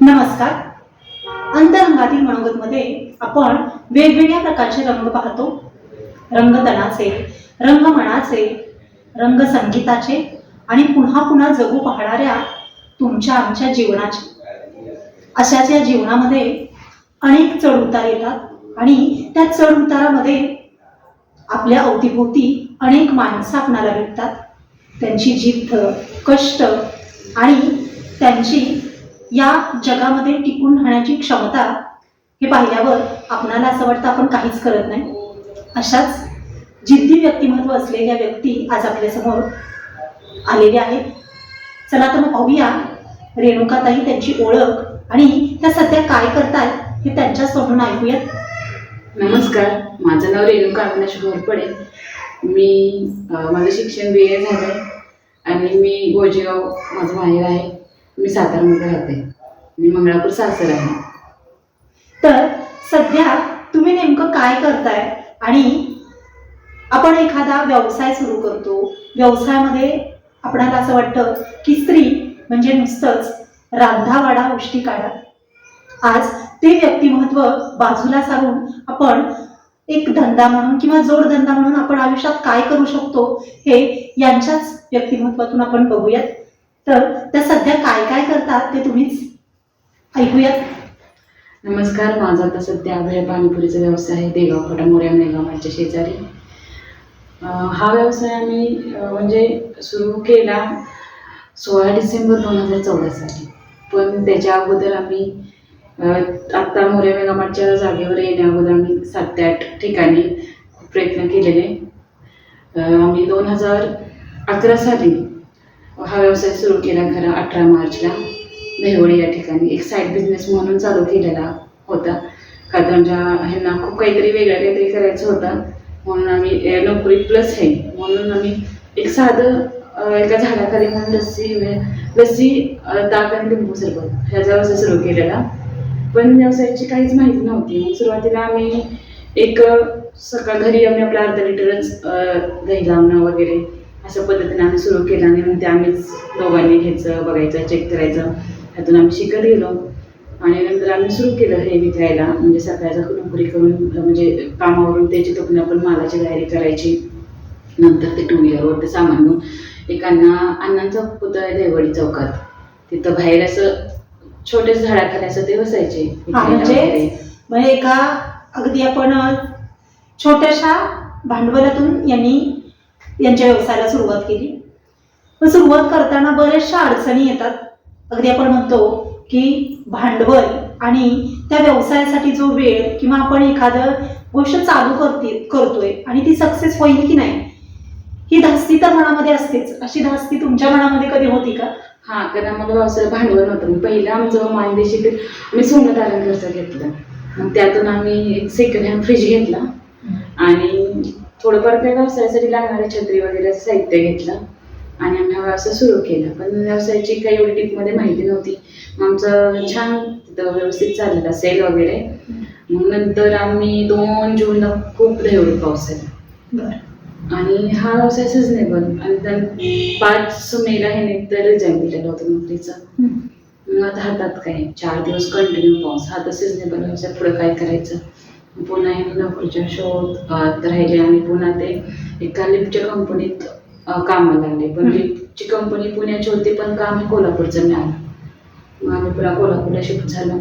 नमस्कार. अंतरंगातील मनोगतमध्ये आपण वेगवेगळ्या प्रकारचे रंग पाहतो. रंग तनाचे, रंग मनाचे, रंग संगीताचे आणि पुन्हा पुन्हा जगू पाहणाऱ्या तुमच्या आमच्या जीवनाचे. अशाच या जीवनामध्ये अनेक चढ उतार येतात आणि त्या चढ उतारामध्ये आपल्या अवतीभोवती अनेक माणसं आपणाला भेटतात. त्यांची जिद्द, कष्ट आणि त्यांची या जगामध्ये टिकून राहण्याची क्षमता हे पाहिल्यावर आपणाला असं वाटतं आपण काहीच करत नाही. अशाच जिद्दी व्यक्तिमत्व असलेल्या व्यक्ती आज आपल्यासमोर आलेल्या आहेत. चला तर मग पाहूया रेणुकाताई, त्यांची ओळख आणि त्या सध्या काय करतायत हे त्यांच्याच तोंडून ऐकूयात. नमस्कार, माझं नाव रेणुका अविनाश घोरपडे. माझं शिक्षण BA झालं आणि मी गोजेगाव माझं माहेर आहे. मी सातारमध्ये राहते. मी मंगळापूर सासर आहे. तर सध्या तुम्ही नेमकं काय करताय आणि आपण एखादा व्यवसाय सुरू करतो, व्यवसायामध्ये आपणाला असं वाटतं की स्त्री म्हणजे नुसतंच रांधावाडा उष्टी काढा. आज ते व्यक्तिमत्व बाजूला सारून आपण एक धंदा म्हणून किंवा जोडधंदा म्हणून आपण आयुष्यात काय करू शकतो हे यांच्याच व्यक्तिमत्वातून आपण बघूयात. तर त्या सध्या काय काय करतात ते तुम्हीच ऐकूयात. नमस्कार, माझा आता सध्या भेळ पाणीपुरीचा व्यवसाय आहे देगाव फटा मोऱ्या मेगामार्टच्या शेजारी. हा व्यवसाय आम्ही म्हणजे सुरू केला 16 डिसेंबर 2014 साली. पण त्याच्या अगोदर आम्ही आत्ता मोऱ्या मेगामार्टच्या जागेवर येण्या अगोदर आम्ही 7 ते 8 ठिकाणी प्रयत्न केलेले. आम्ही 2011 साली हा व्यवसाय सुरू केला. 18 मार्चला दहिवडी या ठिकाणी एक साईड बिझनेस म्हणून चालू केलेला होता. कारण आमच्या ह्यांना खूप काहीतरी करायचं होतं, म्हणून आम्ही नोकरी प्लस आहे म्हणून आम्ही एक साधं एका झाडाखाली म्हणून लस्सी ताक आणि लिंबू सरबत ह्याचा व्यवसाय सुरू केलेला. पण व्यवसायाची काहीच माहिती नव्हती. मग सुरुवातीला आम्ही एक सकाळ घरी आम्ही आपल्या अर्धा लिटरच दही लावणं वगैरे अशा पद्धतीने आम्ही सुरू केलं आणि मग ते आम्हीच दोघांनी घ्यायचं, बघायचं, चेक करायचं. ह्यातून आम्ही शिकत गेलो आणि नंतर आम्ही सुरू केलं हे विकायला. म्हणजे सकाळचा नोकरी करून म्हणजे कामावरून त्याची तोकून आपण मालाची तयारी करायची. नंतर ते 2 व्हीलरवर ते सामान घेऊन एक अण्णांचा पुतळा आहे दहिवडी चौकात, तिथं बाहेर असं छोट्याच झाडाखाली असं ते बसायचे. म्हणजे एका अगदी आपण छोट्याशा भांडवलातून यांच्या व्यवसायाला सुरुवात केली. पण सुरुवात करताना बऱ्याचशा अडचणी येतात. अगदी आपण म्हणतो की भांडवल आणि त्या व्यवसायासाठी जो वेळ किंवा आपण एखादं गोष्ट चालू करतोय आणि ती सक्सेस होईल की नाही ही धास्ती तर मनामध्ये असतेच. अशी धास्ती तुमच्या मनामध्ये कधी होती का? हां, कारण आम्हाला व्यवसाय भांडवल नव्हतं. पहिलं आमचं मानदेशी ते आम्ही सोनं तारण खर्च घेतलं. मग त्यातून आम्ही एक सेकंड हँड फ्रीज घेतला आणि थोडंफार त्या व्यवसायासाठी लागणारे छत्री वगैरे साहित्य घेतलं आणि आम्ही हा व्यवसाय सुरू केला. पण व्यवसायाची काही एवढी डीपमध्ये माहिती नव्हती. आमचं छान तिथं व्यवस्थित चाललेला सेल वगैरे. मग नंतर आम्ही 2 जूनला खूप दहिवडी पाऊस आला आणि हा व्यवसाय सिजनेबल आणि 5 मेला हे तर रिझाईन दिलेलं होतं नोकरीचं. मग आता हातात काय 4 दिवस कंटिन्यू पाऊस, हा तर सिजनेबल व्यवसाय पुढं काय करायचं. पुन्हा नोकरीच्या शोध राहिले आणि पुन्हा ते एका लिफ्टच्या कंपनीत कामाला लागले. पण लिफ्टची कंपनी पुण्याची होती पण काम हे कोल्हापूरचं मिळालं. मग आम्ही पुन्हा कोल्हापूरला शिफ्ट झालो.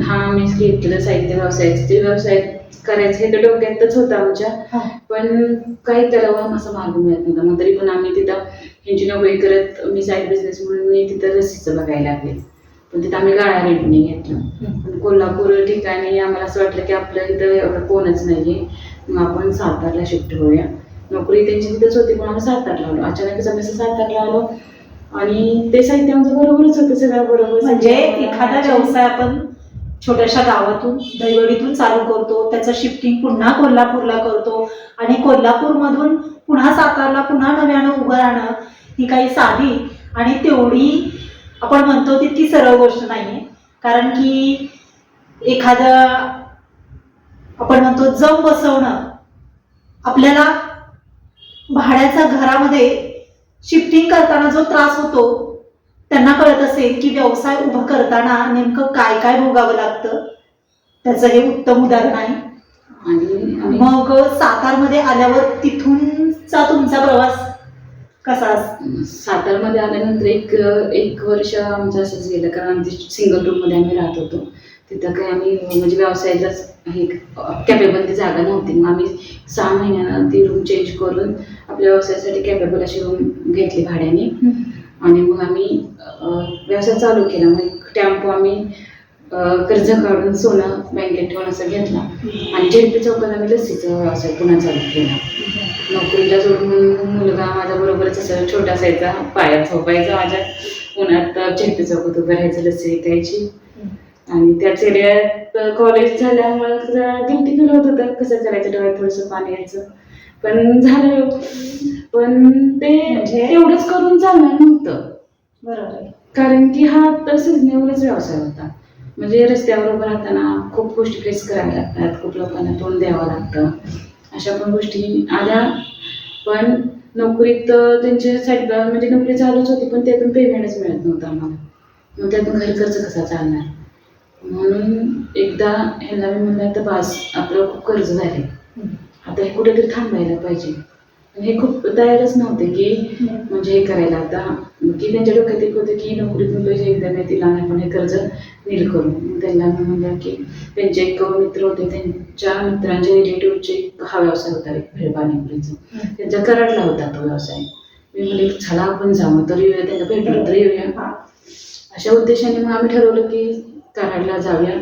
हा आम्ही घेतलं साहित्य व्यवसायाचं. ते व्यवसाय करायचं हे तर डोक्यातच होतं आमच्या, पण काही करावं असा मार्ग मिळत नव्हता. मग तरी पण आम्ही तिथं ह्यांची नोकरी करत मी साईड बिझनेस म्हणून मी तिथं लस्सीचं बघायला लागले. पण तिथं आम्ही गाळा रेंटने घेतलं. पण कोल्हापूर ठिकाणी आम्हाला असं वाटलं की आपल्या इथं एवढं कोणच नाही आहे, मग आपण सातारला शिफ्ट होऊया. नोकरी त्यांची तिथंच होती पण आम्ही सातारला आलो. अचानकच आम्ही सातारला आलो आणि ते साहित्य आमचं बरोबरच होतं, सगळं बरोबर. म्हणजे एखादा व्यवसाय आपण छोट्याशा गावातून दहिवडीतून चालू करतो, त्याचं शिफ्टिंग पुन्हा कोल्हापूरला करतो आणि कोल्हापूरमधून पुन्हा सातारला पुन्हा नव्यानं उभं राहणं ही काही साधी आणि तेवढी आपण म्हणतो तितकी सरळ गोष्ट नाहीये. कारण की एखादं आपण म्हणतो जम बसवणं, आपल्याला भाड्याच्या घरामध्ये शिफ्टिंग करताना जो त्रास होतो त्यांना कळत असेल की व्यवसाय उभा करताना नेमकं काय काय भोगावं लागतं, त्याचं हे उत्तम उदाहरण आहे. आणि मग सातारमध्ये आल्यावर तिथूनचा तुमचा प्रवास कसा असतो? सातारमध्ये आल्यानंतर एक वर्ष आमचं असंच गेलं, कारण आमची सिंगल रूममध्ये आम्ही राहत होतो. तिथं काही आम्ही म्हणजे व्यवसायालाच हे कॅपेबल ती जागा नव्हती. मग आम्ही 6 महिन्यानं ती रूम चेंज करून आपल्या व्यवसायासाठी कॅपेबल अशी रूम घेतली भाड्याने. आणि मग आम्ही व्यवसाय चालू केला. मग एक टेम्पो आम्ही कर्ज काढून सोनं बँकेत ठेवून असं घेतला आणि जेडपी चौकात आम्ही लस्सीचा व्यवसाय पुन्हा चालू केला. नोकरीला जोडून मुलगा माझ्या बरोबरच असं छोटा असायचा, पायात झोपायचा माझ्या, उन्हात जेडपी चौकात उभं राहायचं, लस्सी विकायची. आणि त्याच एरियात कॉलेज झाल्यामुळे जरा गिल्टी फील होत होतं, कसं करायचं, डोळ्यात थोडंसं पाणी यायचं. पण झालं, पण ते एवढंच करून चालणार नव्हतं. बरोबर आहे. कारण की हा तर सिजनेबलच व्यवसाय होता. म्हणजे रस्त्यावर उभं राहताना खूप गोष्टी फेस कराव्या लागतात, खूप लोकांना तोंड द्यावं लागतं, अशा पण गोष्टी आल्या. पण नोकरीत त्यांच्या साईड म्हणजे नोकरी चालूच होती, पण त्यातून पेमेंटच मिळत नव्हतं आम्हाला. मग त्यातून घर खर्च कसा चालणार, म्हणून एकदा ह्याला मी म्हणलं तर बास, आपलं खूप कर्ज झाले, आता हे कुठेतरी थांबायला पाहिजे. हे खूप तयारच नव्हते की म्हणजे हे करायला. आता की त्यांच्या डोक्यात एक होतं की नोकरीतून पैसे एकदा मिळतील आणि आपण हे कर्ज नील करू. मग त्यांना म्हणलं की त्यांचे एक मित्र होते, त्यांच्या मित्रांच्या रिलेटिव्हचे हा व्यवसाय होता भेळ पाणीपुरीचा, त्यांच्या कराडला होता तो व्यवसाय. मी म्हणले चला आपण जाऊ तर येऊया, त्यांना भेटलो तर येऊया. अशा उद्देशाने मग आम्ही ठरवलं की कराडला जाऊया.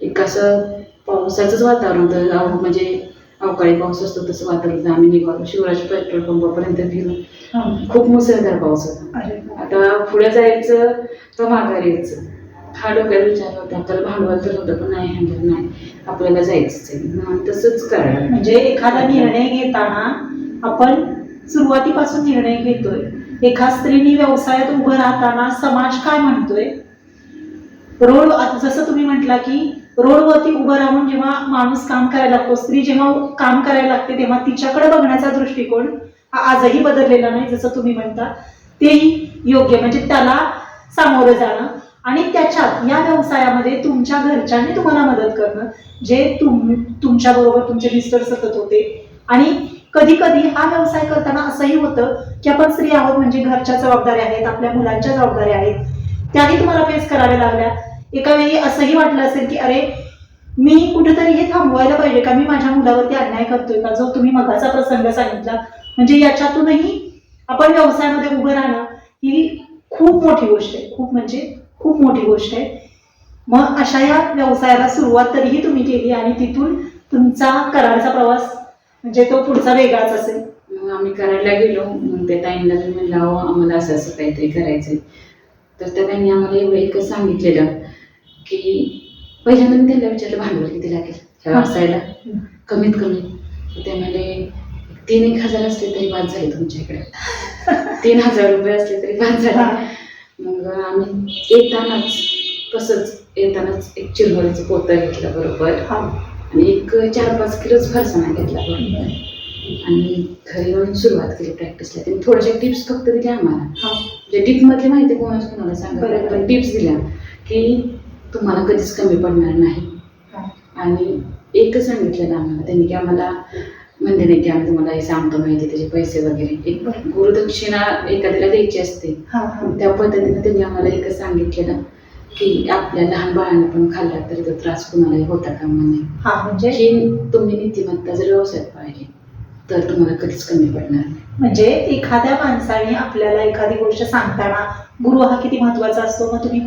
एक असं पावसाचंच वातावरण होतं, म्हणजे अवकाळी पाऊस असतो तसं वातावरण. आम्ही निघालो, शिवराज पेट्रोल पंपापर्यंत गेलो. खूप मुसळधार पाऊस होता. आता पुढे जायचं तर माघारी यायचं, हा डोक्यात विचार होता. आपल्याला भांडवल तर होतं, पण नाही हँडल नाही, आपल्याला जायचंच आहे, म्हणून तसंच करायला. म्हणजे एखादा निर्णय घेताना आपण सुरुवातीपासून निर्णय घेतोय. एका स्त्रीने व्यवसायात उभं राहताना समाज काय म्हणतोय, रोड, जसं तुम्ही म्हटला की रोडवरती उभं राहून जेव्हा माणूस काम करायला लागतो, स्त्री जेव्हा काम करायला लागते, तेव्हा तिच्याकडे बघण्याचा दृष्टिकोन हा आजही बदललेला नाही. जसं तुम्ही म्हणता तेही योग्य, म्हणजे त्याला सामोरं जाणं आणि त्याच्यात या व्यवसायामध्ये तुमच्या घरच्यांनी तुम्हाला मदत करणं, जे तुमच्या बरोबर तुमचे मिस्टर सतत होते. आणि कधी कधी हा व्यवसाय करताना असंही होतं की आपण स्त्री आहोत, म्हणजे घरच्या जबाबदाऱ्या आहेत, आपल्या मुलांच्या जबाबदाऱ्या आहेत, त्याही तुम्हाला फेस कराव्या लागल्या. एका वेळी असंही वाटलं असेल की अरे मी कुठेतरी हे थांबवायला पाहिजे का, मी माझ्या मुलावरती अन्याय करतोय का, जो तुम्ही मगाचा प्रसंग सांगितला. म्हणजे याच्यातूनही आपण व्यवसायामध्ये उभं राहणं ही खूप मोठी गोष्ट आहे, खूप म्हणजे खूप मोठी गोष्ट आहे. मग अशा या व्यवसायाला सुरुवात तरीही तुम्ही केली आणि तिथून तुमचा कराडचा प्रवास म्हणजे तो पुढचा वेगळाच असेल. मग आम्ही कराडला गेलो. मग त्या टाईमला मी म्हणलं अहो आम्हाला असं असं काहीतरी करायचंय. तर त्या त्यांनी आम्हाला एवढं एकच सांगितलेलं की पहिल्यांदा मी त्यांना विचारलं भांडवल किती लागेल ह्या व्यवसायाला, कमीत कमी. ते म्हणाले 3-1 हजार असले तरी बाद झाले तुमच्याकडे, 3,000 रुपये असले तरी बाद झाले. मग आम्ही येतानाच एक चिरमुऱ्याचं पोतं घेतलं बरोबर, आणि एक 4-5 किलोच फरसाणा घेतला बरोबर, आणि घरी येऊन सुरुवात केली प्रॅक्टिसला. त्यांनी थोड्याशा टिप्स फक्त दिल्या आम्हाला, म्हणजे टिपमधली माहिती कोणाला सांगा, पण टिप्स दिल्या की तुम्हाला कधीच कमी पडणार नाही. आणि एकच सांगितलं आम्हाला त्यांनी की आम्हाला म्हणजे नाही की आम्ही तुम्हाला हे सांगतो माहिती त्याचे पैसे वगैरे, एक गुरुदक्षिणा एखाद्याला द्यायची असते, त्या पद्धतीने त्यांनी आम्हाला एकच सांगितलेलं की आपल्या लहान बाळांना पण खाल्ला तरी तो त्रास कुणालाही होता कामा नये. म्हणजे की तुम्ही नीतिमत्ता जर व्यवसायात पाहिली तर तुम्हाला कधीच कमी पडणार नाही. म्हणजे एखाद्या माणसाने आपल्याला एखादी गोष्ट सांगताना गुरु हा किती महत्वाचा असतो. मग तुम्ही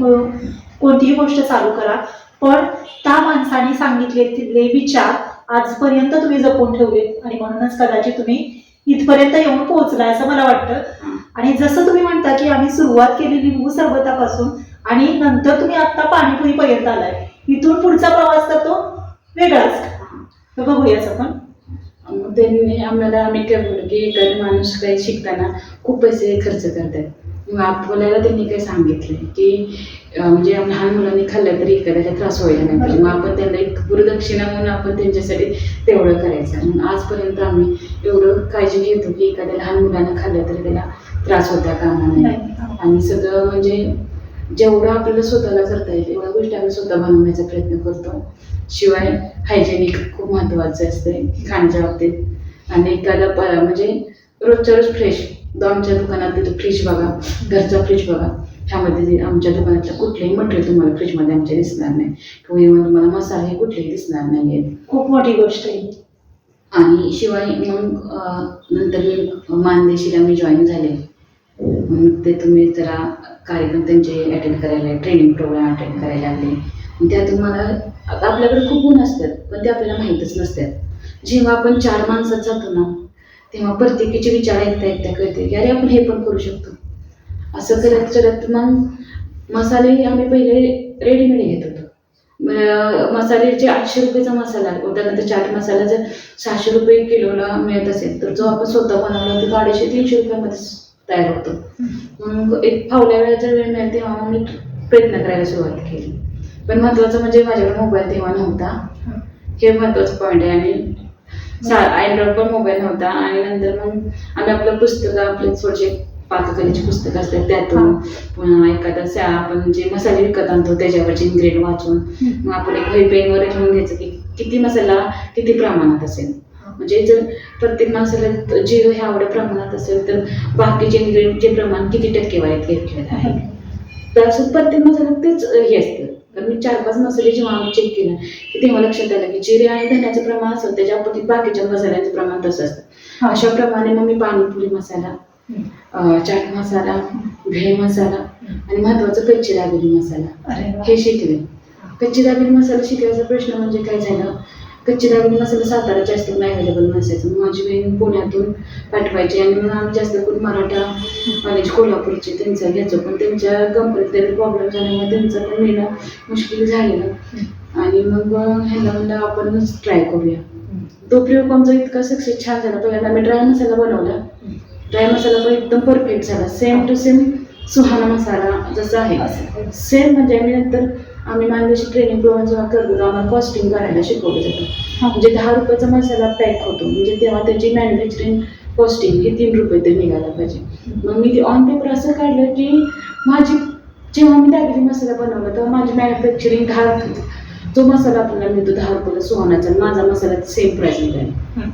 कोणतीही गोष्ट चालू करा, पण त्या माणसाने सांगितलेले विचार आजपर्यंत तुम्ही जपून ठेवले आणि म्हणूनच कदाचित तुम्ही इथपर्यंत येऊन पोहोचलाय असं मला वाटतं. आणि जसं तुम्ही म्हणता की आम्ही सुरुवात केली लिंबू सरबतापासून आणि नंतर तुम्ही आता पाणीपुरी पर्यंत आलाय, इथून पुढचा प्रवास तर तो वेगळाच. तर बघूयाच आपण. त्यांनी आम्ही काय बोललो की एखादा माणूस काही शिकताना खूप पैसे खर्च करतात. मग आपल्याला त्यांनी काय सांगितले की म्हणजे लहान मुलांनी खाल्लं तरी एखाद्याला त्रास व्हायला नाही पाहिजे, मग आपण त्यांना एक गुरुदक्षिणा म्हणून आपण त्यांच्यासाठी तेवढं करायचं. मग आजपर्यंत आम्ही एवढं काळजी घेतो की एखाद्या लहान मुलांना खाल्लं तरी त्याला त्रास होता कामा नये. नाही. आणि सगळं म्हणजे जेवढं आपल्याला स्वतःला करता येईल एवढ्या गोष्टी आम्ही स्वतः बनवण्याचा प्रयत्न करतो. शिवाय हायजेनिक खूप महत्त्वाचं असते खाण्याच्या बाबतीत. आणि एखादा म्हणजे रोजच्या रोज फ्रेश. आमच्या दुकानात तिथं फ्रीज बघा, घरचा फ्रीज बघा, ह्यामध्ये आमच्या दुकानातलं कुठलंही मटेरियल तुम्हाला फ्रीजमध्ये आमच्या दिसणार नाही किंवा इव्हन तुम्हाला मसाले हे कुठलेही दिसणार नाही आहेत. खूप मोठी गोष्ट आहे. आणि शिवाय मग नंतर मी मानदेशीला मी जॉईन झाले. मग ते तुम्ही जरा कार्यक्रम त्यांचे अटेंड करायला, ट्रेनिंग प्रोग्राम अटेंड करायला लागले. त्यातून मला आपल्याकडे खूप गुण असतात पण ते आपल्याला माहीतच नसतात. जेव्हा आपण 4 माणसात जातो ना तेव्हा प्रत्येकीचे विचार ऐकता कळते की अरे आपण हे पण करू शकतो. असं करत करत मग मसाले आम्ही पहिले रेडीमेड घेत होतो. मसाल्याचे 800 रुपयेचा मसाला, उदाहरणार्थ चाट मसाला जर 600 रुपये किलोला मिळत असेल तर जो आपण स्वतः बनवला तो 250-300 रुपयामध्ये तयार होतो. मग एक फावल्या वेळेचा वेळ मिळेल तेव्हा मग मी प्रयत्न करायला सुरुवात केली. पण महत्त्वाचं म्हणजे माझ्याकडे मोबाईल तेव्हा नव्हता, हे महत्त्वाचं पॉईंट आहे. आणि अँड्रॉइड पण मोबाईल नव्हता. आणि नंतर मग आम्ही आपलं पुस्तकं, आपले थोडेसे पाककलेची पुस्तकं असतात त्यातून, पुन्हा एखादा आपण जे मसाले विकत आणतो त्याच्यावरचे इन्ग्रेडियंट वाचून मग आपण एक वही पेनवर लिहून घ्यायचं की किती मसाला किती प्रमाणात असेल. म्हणजे जर प्रत्येक मसाल्यात जिरं ह्या एवढ्या प्रमाणात असेल तर बाकीचे इन्ग्रेडियंटचे प्रमाण किती टक्केवारीत घेतलेलं आहे. तर असं प्रत्येक मसाल्यात तेच हे असतं. तर मी 4-5 मसाले जेव्हा आम्ही चेक केलं की तेव्हा लक्षात आलं की जिरे आणि धण्याचं प्रमाण असतं त्याच्या पद्धतीत बाकीच्या मसाल्यांचं प्रमाण तसं असतं. अशा प्रमाणे मग मी पाणीपुरी मसाला, चाट मसाला, भेळ मसाला आणि महत्वाचं कच्ची दाबेली मसाला हे शिकले. कच्ची दाबेली मसाला शिकायचा प्रश्न म्हणजे काय झालं, कच्ची दाबेली मसाला सातारा जास्त अवेलेबल नसायचं. माझी बहीण पुण्यातून पाठवायची आणि मग आम्ही जास्त करून मराठा कॉलेज कोल्हापूरचे त्यांचं घ्यायचो. पण त्यांच्या कंपनीत प्रॉब्लेम झाल्यामुळे त्यांचं पण मिळणं मुश्किल झालेलं. आणि मग ह्यांना म्हणलं आपणच ट्राय करूया. तो प्रयोग आमचा इतका सक्सेस छान झाला. पहिल्यांदा आम्ही ड्राय मसाला बनवला. ड्राय मसाला पण एकदम परफेक्ट झाला. सेम टू सेम सुहाना मसाला जसा आहे सेम. म्हणजे आम्ही नंतर आम्ही मानदेशी ट्रेनिंग प्रोग्राम जेव्हा करतो आम्हाला कॉस्टिंग करायला शिकवलं जातं. म्हणजे 10 रुपयाचा मसाला पॅक होतो म्हणजे तेव्हा त्याची मॅन्युफॅक्चरिंग कॉस्टिंग ही 3 रुपये तरी निघायला पाहिजे. मग मी ते ऑन पेपर असं काढलं की माझी जेव्हा मी दाबेली मसाला बनवला तेव्हा माझी मॅन्युफॅक्चरिंग 10 जो मसाला आपल्याला मिळतो 10 रुपयाला सुहानाचा, माझा मसाला सेम प्राईस निघाला.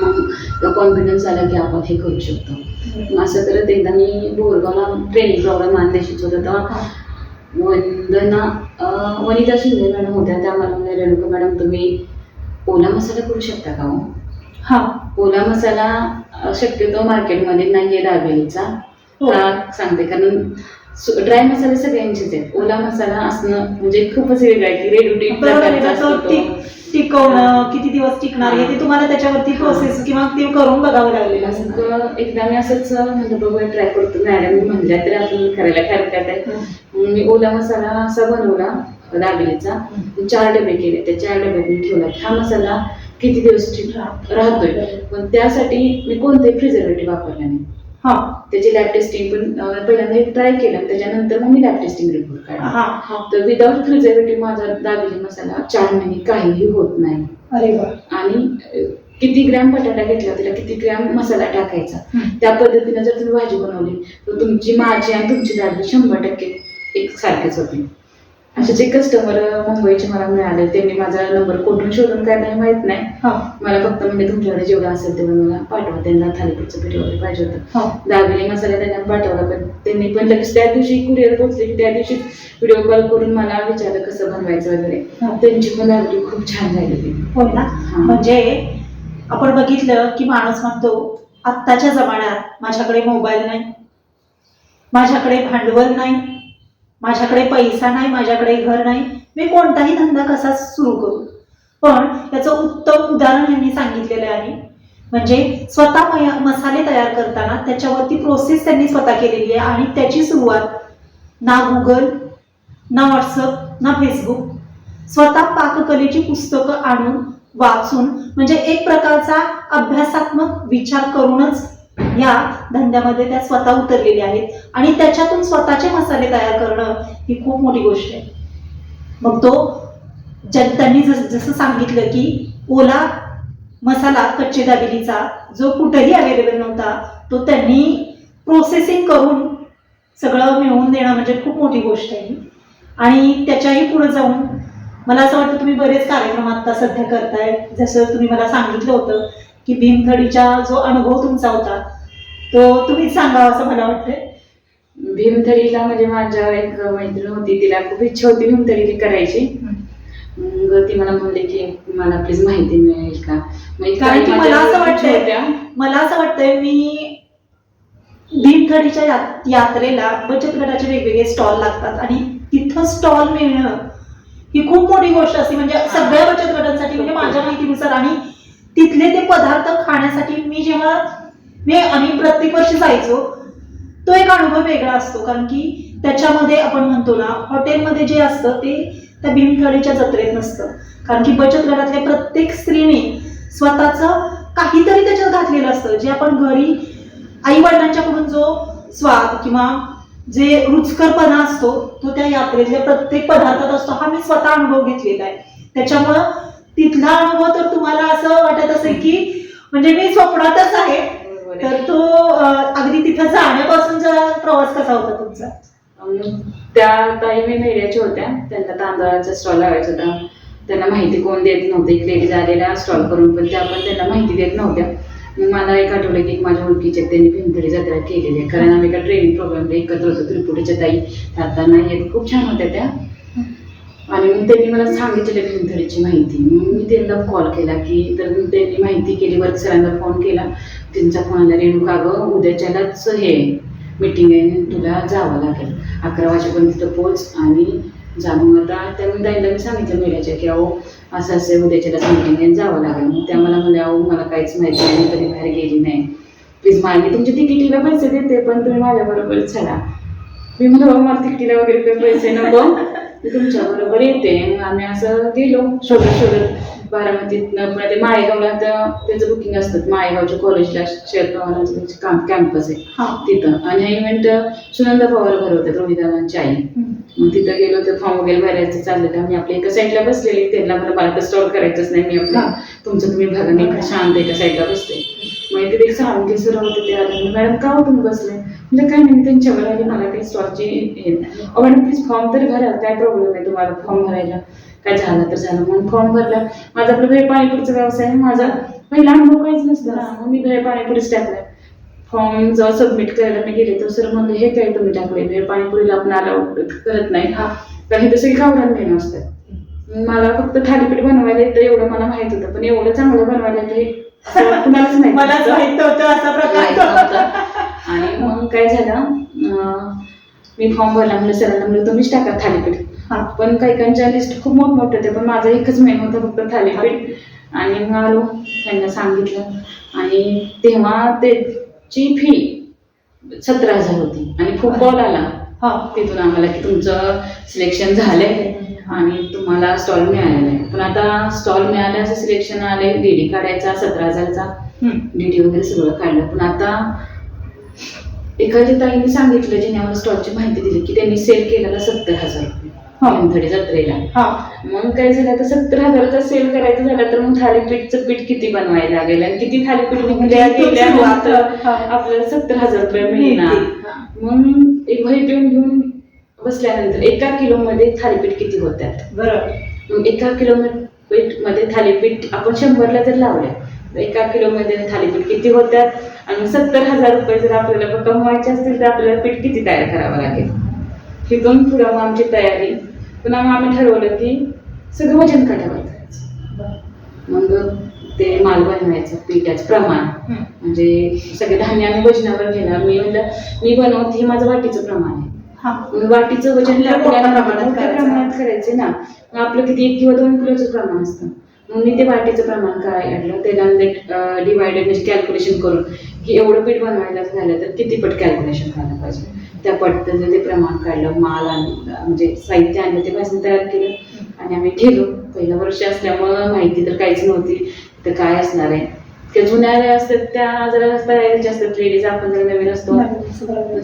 मग कॉन्फिडन्स आला की आपण हे करू शकतो. असं करत एकदा मी बोरगावला ट्रेनिंग प्रोग्राम मानदेशीच होता तेव्हा वनिता शिंदे मॅडम होत्या. त्या मला म्हणाल्या रेणुका मॅडम तुम्ही ओला मसाला करू शकता का? हो, ओला मसाला शक्यतो मार्केटमध्ये नाही आहे दाबेलीचा. सांगते कारण ड्राय मसाले सगळ्यांचेच आहेत. ओला मसाला असणं म्हणजे खूपच वेगळं आहे की रेडी टिकवणं, किती दिवस टिकणार हे तुम्हाला त्याच्यावरती प्रोसेस किंवा ते करून बघावं लागलेलं असं. एकदा मी असंच म्हणलं बघूया ट्राय करतो. मॅडम म्हणल्या तरी आपण करायला काय हरकत आहे. मी ओला मसाला असा बनवला दाबेलीचा. 4 डबे केले. त्या 4 डब्यात मी ठेवला. हा मसाला किती दिवस राहतोय पण त्यासाठी मी कोणतेही प्रिझर्वेटिव्ह वापरला नाही. त्याची लॅब टेस्टिंग पण पहिल्यांदा हे ट्राय केलं त्याच्यानंतर मग मी लॅब टेस्टिंग रिपोर्ट काढला. तर विदाउट प्रिझर्वेटिव्ह माझा दाबेली मसाला 4 महिने काहीही होत नाही. अरे वा. आणि किती ग्रॅम बटाटा घेतला त्याला किती ग्रॅम मसाला टाकायचा त्या पद्धतीने जर तुम्ही भाजी बनवली तर तुमची माझी आणि तुमची दाबेली 100% एक सारखेच होते. असे जे कस्टमर मुंबईचे मला मिळाले त्यांनी माझा नंबर कुठून शोधून काय नाही माहित नाही. मला फक्त म्हणजे तुमच्याकडे जेवढं असेल तेवढं मला पाठवा. त्यांना थालीपीठचं पीठ वगैरे पाहिजे होतं. दाबेली मसाला त्यांना पाठवला पण त्यांनी पण लगेच त्या दिवशी कुरिअर पोहोचले की त्या दिवशी व्हिडिओ कॉल करून मला विचारलं कसं बनवायचं वगैरे. त्यांची पण दाबेली खूप छान झालेली. हो ना. म्हणजे आपण बघितलं की माणूस म्हणतो आत्ताच्या जमान्यात माझ्याकडे मोबाईल नाही, माझ्याकडे भांडवल नाही, माझ्याकडे पैसा नाही, माझ्याकडे घर नाही, मी कोणताही धंदा कसा सुरू करू. पण याचं उत्तम उदाहरण यांनी सांगितलेलं आहे. म्हणजे स्वतः मसाले तयार करताना त्याच्यावरती प्रोसेस त्यांनी स्वतः केलेली आहे आणि त्याची सुरुवात ना गुगल, ना व्हॉट्सअप, ना फेसबुक, स्वतः पाककलेची पुस्तकं आणून वाचून म्हणजे एक प्रकारचा अभ्यासात्मक विचार करूनच या धंद्यामध्ये त्या स्वतः उतरलेल्या आहेत आणि त्याच्यातून स्वतःचे मसाले तयार करणं ही खूप मोठी गोष्ट आहे. मग तो त्यांनी जसं सांगितलं की ओला मसाला कच्चे दाबेलीचा जो कुठेही अवेलेबल नव्हता तो त्यांनी प्रोसेसिंग करून सगळं मिळवून देणं म्हणजे खूप मोठी गोष्ट आहे. आणि त्याच्याही पुढे जाऊन मला असं वाटतं तुम्ही बरेच कार्यक्रम आता सध्या करताय. जसं तुम्ही मला सांगितलं होतं की भीमथडीचा जो अनुभव तुमचा होता तो तुम्हीच सांगावा असं मला वाटतंय. भीमथडीला म्हणजे माझ्या एक मैत्रीण होती, तिला खूप इच्छा होती भीमथडी करायची. मग ती मला म्हणली की मला प्लीज माहिती मिळेल का. मग कारण की माझ्या मला असं ओळखीच्या वाटतंय होत्या. मला असं वाटतंय मी भीमथडीच्या यात्रेला बचत गटाचे वेगवेगळे स्टॉल लागतात आणि तिथं स्टॉल मिळणं ही खूप मोठी गोष्ट असते. म्हणजे सगळ्या बचत गटांसाठी म्हणजे माझ्या माहितीनुसार आणि तिथले ते पदार्थ खाण्यासाठी मी आम्ही प्रत्येक वर्षी जायचो. तो एक अनुभव वेगळा असतो कारण की त्याच्यामध्ये आपण म्हणतो ना हॉटेलमध्ये जे असतं ते त्या भीमथडीच्या जत्रेत नसतं. कारण की बचत गटातल्या प्रत्येक स्त्रीने स्वतःचं काहीतरी त्याच्यात घातलेलं असतं जे आपण घरी आई वडिलांच्याकडून जो स्वाद किंवा जे रुचकरपणा असतो तो त्या यात्रेतल्या प्रत्येक पदार्थात असतो. हा मी स्वतः अनुभव घेतलेला आहे. त्याच्यामुळं तिथला अनुभव तर तुम्हाला असं वाटत असेल की म्हणजे मी स्वप्नातच आहे. तर तो अगदी तिथं जाण्यापासूनचा प्रवास कसा होता तुमचा. त्या ताई मी मेळ्याच्या होत्या, त्यांना तांदळाचा स्टॉल लावायचा होता. त्यांना माहिती कोण देत नव्हते, एक लेडीज आलेल्या स्टॉल करून, पण त्या पण त्यांना माहिती देत नव्हत्या. मग मला एक आठवलं की माझ्या ओळखीचे त्यांनी भीमथडी जत्रा केलेली आहे, कारण आम्ही एका ट्रेनिंग प्रोग्रामला एकत्र होतो. त्रिपुटीच्या ताई आता नाही आहेत, खूप छान होत्या त्या. आणि मग त्यांनी मला सांगितलेलं भीमथडीची माहिती. मग मी त्यांना कॉल केला की तर त्यांनी माहिती केली. वर्क सरांना फोन केला, त्यांचा फोन आला, रेणुका गं उद्याच्यालाच हे मीटिंग आहे, तुला जावं लागेल 11 वाजेपर्यंत तिथं पोच आणि जाणून. आता त्यामुळे ताईला मी सांगितलं मेळ्याच्या की अहो असं असं उद्याच्यालाच मीटिंग आहे, जावं लागेल. मग त्या मला म्हणल्या अहो मला काहीच माहिती नाही, मी कधी बाहेर गेली नाही, प्लीज मी तुमच्या तिकिटीला पैसे देते पण तुम्ही माझ्याबरोबरच चला. मी म्हणलं मला तिकिटीला वगैरे काही पैसे नको, मी तुमच्याबरोबर येते. मग आम्ही असं गेलो शोधत बारामतीतनं. पुन्हा ते माळेगावला त्याचं बुकिंग असतं, माळेगावच्या कॉलेजला शरद पवारांचं कॅम्पस आहे तिथं. आणि हा इव्हेंट सुनंदा पवार भरवतात, रोहिदाची आई. मग तिथं गेलो तर फॉर्म वगैरे भरायचं चाललेलं. आम्ही आपल्या एका साईडला बसलेली, त्यांना मला तर स्टॉल करायचंच नाही, मी आपल्या तुमचं तुम्ही बघा, मी शांत एका साईडला बसते. मग तिथे एक सावंगी सर होते, ते आले, मॅडम का हो तुम्ही बसले. म्हणजे काय नाही, त्यांच्यावर आली, मला काही स्टॉलची हे मॅडम प्लीज फॉर्म तरी भरा, काय प्रॉब्लेम आहे तुम्हाला फॉर्म भरायला, काय झालं तर झालं. म्हणून फॉर्म भरला. माझा आपलं भेळ पाणीपुरीचा व्यवसाय, माझा पहिला अनुभव काहीच नसतं ना, मग मी भेळ पाणीपुरीच टाकलाय. फॉर्म जेव्हा सबमिट करायला मी गेले तर सर म्हणले हे काय तुम्ही टाकले, भेळ पाणीपुरीला आपण अलाउड करत नाही, कारण हे तसं गावरान मेनू असतात. मला फक्त थालीपीठ बनवायला येतं एवढं मला माहित होतं, पण एवढं चांगलं बनवायला येतं कुणालाच नाही, मलाच माहित होतं असा प्रकार. आणि मग काय झालं, मी फॉर्म भरला, म्हणलं सरांना म्हणलं तुम्हीच टाका थालीपीठ. पण काहीकांच्या लिस्ट खूप मोठमोठे होते, पण माझा एकच मेनू होता फक्त थालीपीठ. आणि मग आलो, त्यांना सांगितलं आणि तेव्हा त्याची फी 17,000 होती. आणि खूप कॉल आला तिथून आम्हाला की तुमचं सिलेक्शन झालंय आणि तुम्हाला स्टॉल मिळालेला आहे. पण आता स्टॉल मिळाले, असं सिलेक्शन आले, डीडी काढायचा 17,000चा, डीडी वगैरे सगळं काढलं. पण आता एखाद्या ताईने सांगितलं, जिने आम्हाला स्टॉलची माहिती दिली, की त्यांनी सेल केलेला 70,000 रुपये भीमथडी जत्रेला. मग काय झालं, तर 70,000चा सेल करायचं झालं तर मग थालीपीठचं पीठ किती बनवायला लागेल आणि किती थालीपीठ निघल्या गेल्यानंतर आपल्याला 70,000 रुपये मिळणार. मग एक वही पेन घेऊन बसल्यानंतर 1 किलोमध्ये थालीपीठ किती होतात बरं. मग 1 किलोमध्ये थालीपीठ आपण 100ला जर लावल्या तर 1 किलोमध्ये थालीपीठ किती होतात. आणि 70,000 रुपये जर आपल्याला कमवायचे असतील तर आपल्याला पीठ किती तयार करावं लागेल. तिथून पुढं मग आमची तयारी. पुन्हा मग आम्ही ठरवलं की सगळं वजन काटावर करायचं. मग ते माल बनवायचं, पिठाचं प्रमाण म्हणजे सगळे धान्य आम्ही वजनावर घेणार. मी म्हणलं मी बनवते, हे माझं वाटीचं प्रमाण आहे, वाटीचं वजन प्रमाणात करायचे ना. मग आपलं किती 1 किंवा 2 किलोचं प्रमाण असतं. मग मी ते वाटीचं प्रमाण काढलं, त्याला डिवायडेड म्हणजे कॅल्क्युलेशन करून की एवढं पीठ बनवायला झालं तर किती पट कॅल्क्युलेशन करायला पाहिजे, त्या पद्धतीने ते प्रमाण काढलं. माल म्हणजे साहित्य आणलं, ते पासून तयार केलं आणि आम्ही गेलो. पहिलं वर्ष असल्यामुळं माहिती तर काहीच नव्हती तर काय असणार आहे. त्या जुन्या असतात त्या जरा तयारीच्या असतात लेडीज, आपण जर नवीन असतो.